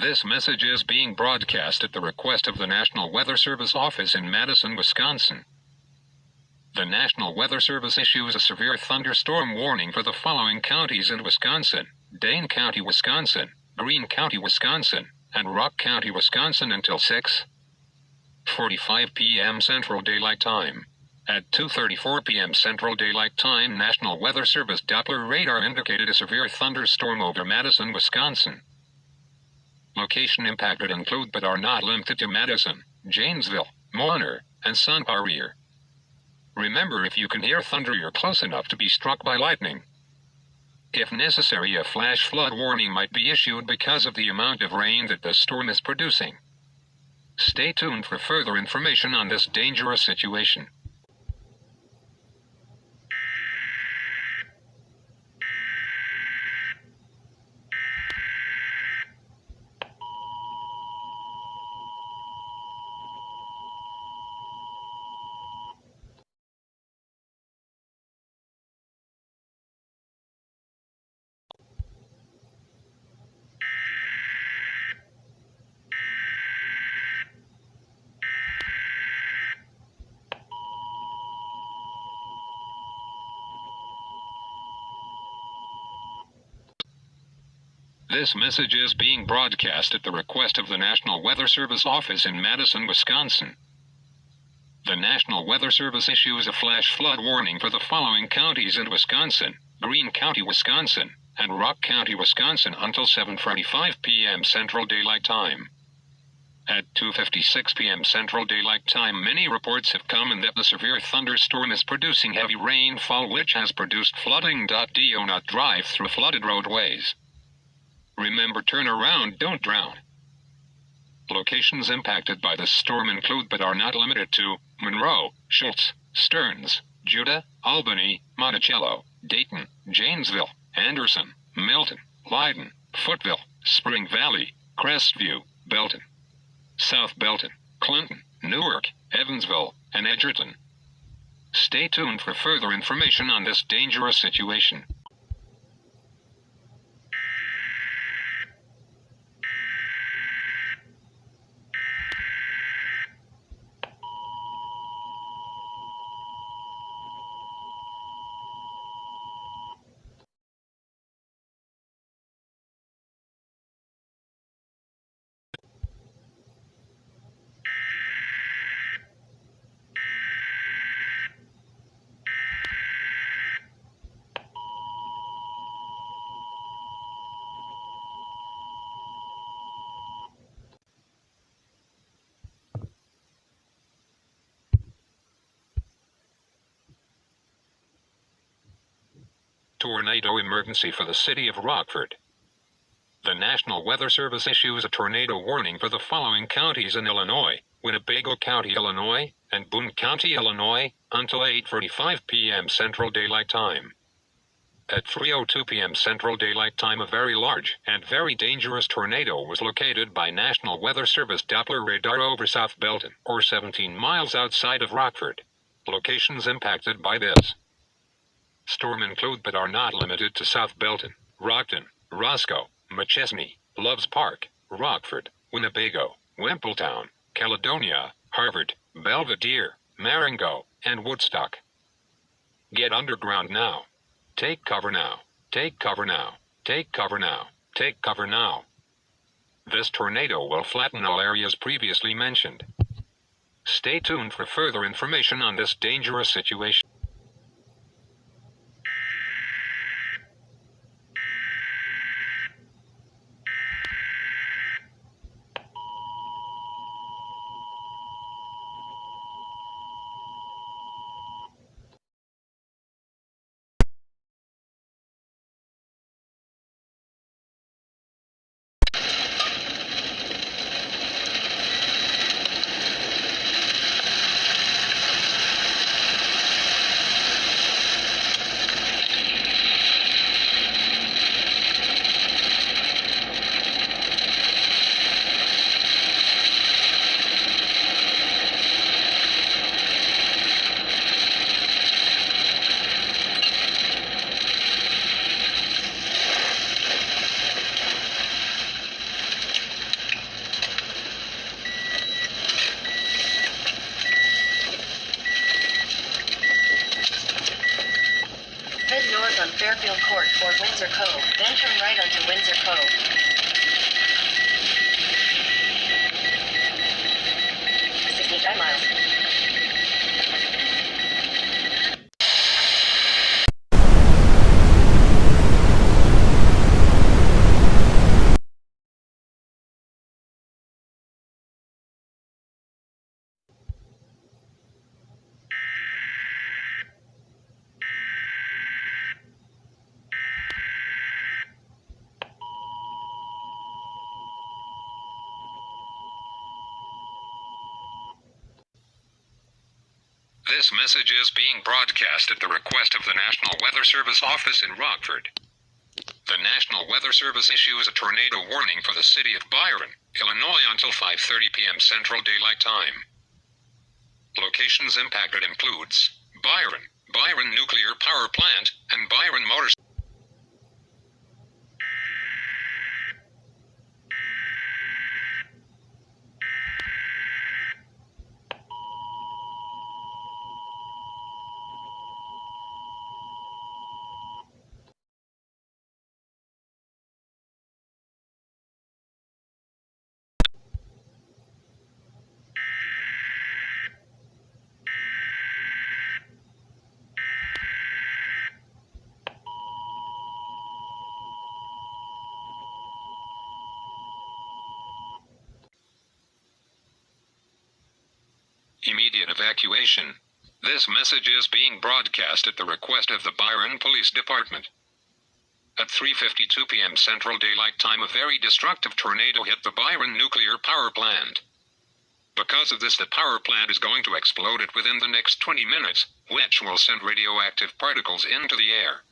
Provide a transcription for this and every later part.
This message is being broadcast at the request of the National Weather Service office in Madison, Wisconsin. The National Weather Service issues a severe thunderstorm warning for the following counties in Wisconsin: Dane County, Wisconsin, Greene County, Wisconsin, and Rock County, Wisconsin until 6:45 p.m. Central Daylight Time. At 2:34 p.m. Central Daylight Time, National Weather Service Doppler radar indicated a severe thunderstorm over Madison, Wisconsin. Location impacted include but are not limited to Madison, Janesville, Moiner, and Sonparrier. Remember, if you can hear thunder, you're close enough to be struck by lightning. If necessary, a flash flood warning might be issued because of the amount of rain that the storm is producing. Stay tuned for further information on this dangerous situation. This message is being broadcast at the request of the National Weather Service office in Madison, Wisconsin. The National Weather Service issues a flash flood warning for the following counties in Wisconsin: Greene County, Wisconsin, and Rock County, Wisconsin until 7:45 p.m. Central Daylight Time. At 2:56 p.m. Central Daylight Time, many reports have come in that the severe thunderstorm is producing heavy rainfall, which has produced flooding. Do not drive through flooded roadways. Remember, turn around, don't drown. Locations impacted by this storm include but are not limited to Monroe, Schultz, Stearns, Judah, Albany, Monticello, Dayton, Janesville, Anderson, Milton, Leiden, Footville, Spring Valley, Crestview, Belton, South Belton, Clinton, Newark, Evansville, and Edgerton. Stay tuned for further information on this dangerous situation. Tornado emergency for the city of Rockford. The National Weather Service issues a tornado warning for the following counties in Illinois: Winnebago County, Illinois, and Boone County, Illinois, until 8:45 p.m. Central Daylight Time. At 3:02 p.m. Central Daylight Time, a very large and very dangerous tornado was located by National Weather Service Doppler radar over South Belton, or 17 miles outside of Rockford. Locations impacted by this storm include but are not limited to South Belton, Rockton, Roscoe, McChesney, Loves Park, Rockford, Winnebago, Wimpletown, Caledonia, Harvard, Belvedere, Marengo, and Woodstock. Get underground now. Take cover now. Take cover now. Take cover now. Take cover now. This tornado will flatten all areas previously mentioned. Stay tuned for further information on this dangerous situation. turn right onto Windsor Cove. 65 miles. This message is being broadcast at the request of the National Weather Service office in Rockford. The National Weather Service issues a tornado warning for the city of Byron, Illinois until 5:30 p.m. Central Daylight Time. Locations impacted includes Byron Nuclear Power Plant, and Byron Motors. Immediate evacuation. This message is being broadcast at the request of the Byron Police Department. At 3:52 p.m. Central Daylight Time, a very destructive tornado hit the Byron Nuclear Power Plant. Because of this, the power plant is going to explode it within the next 20 minutes, which will send radioactive particles into the air.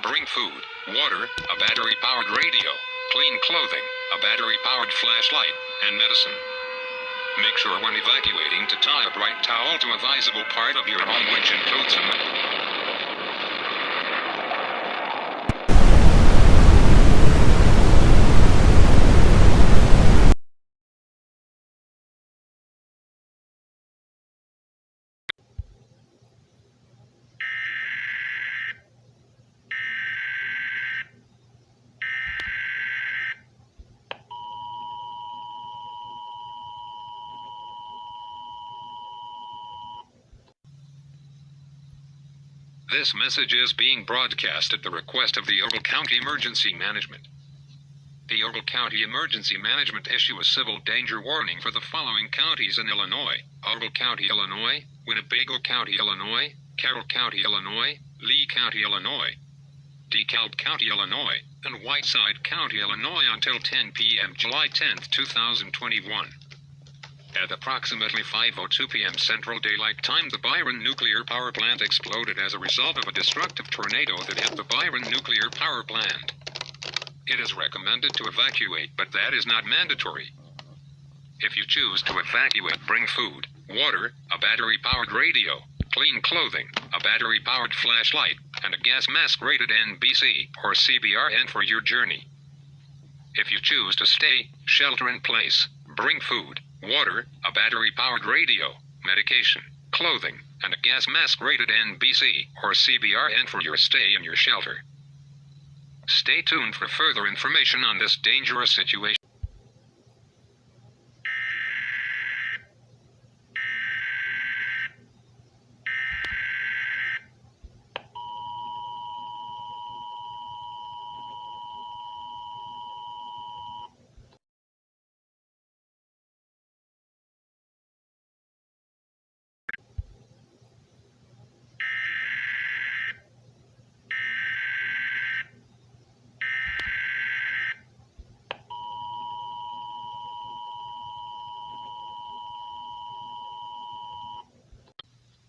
Bring food, water, a battery-powered radio, clean clothing, a battery-powered flashlight, and medicine. Make sure when evacuating to tie a bright towel to a visible part of your home, which includes a This message is being broadcast at the request of the Ogle County Emergency Management. The Ogle County Emergency Management issue a civil danger warning for the following counties in Illinois: Ogle County, Illinois, Winnebago County, Illinois, Carroll County, Illinois, Lee County, Illinois, DeKalb County, Illinois, and Whiteside County, Illinois until 10 p.m. July 10, 2021. At approximately 5:02 p.m. Central Daylight Time, the Byron Nuclear Power Plant exploded as a result of a destructive tornado that hit the Byron Nuclear Power Plant. It is recommended to evacuate, but that is not mandatory. If you choose to evacuate, bring food, water, a battery-powered radio, clean clothing, a battery-powered flashlight, and a gas mask rated NBC or CBRN for your journey. If you choose to stay, shelter in place, bring food, water, a battery-powered radio, medication, clothing, and a gas mask rated NBC or CBRN for your stay in your shelter. Stay tuned for further information on this dangerous situation.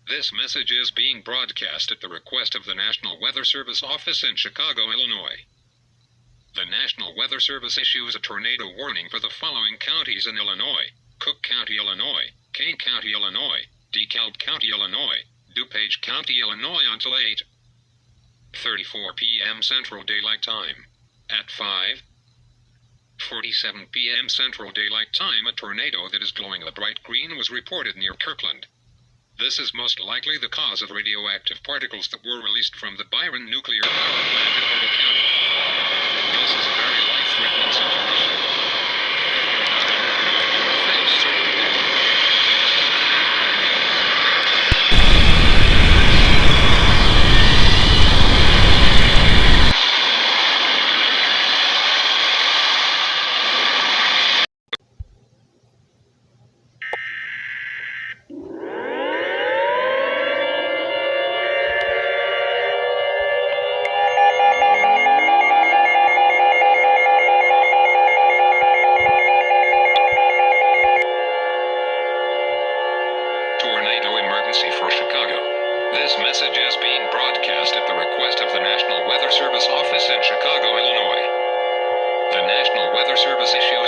This message is being broadcast at the request of the National Weather Service office in Chicago, Illinois. The National Weather Service issues a tornado warning for the following counties in Illinois: Cook County, Illinois, Kane County, Illinois, DeKalb County, Illinois, DuPage County, Illinois until 8:34 p.m. Central Daylight Time. At 5:47 p.m. Central Daylight Time, a tornado that is glowing a bright green was reported near Kirkland. This is most likely the cause of radioactive particles that were released from the Byron Nuclear Power Plant in Ogle County. Weather Service issues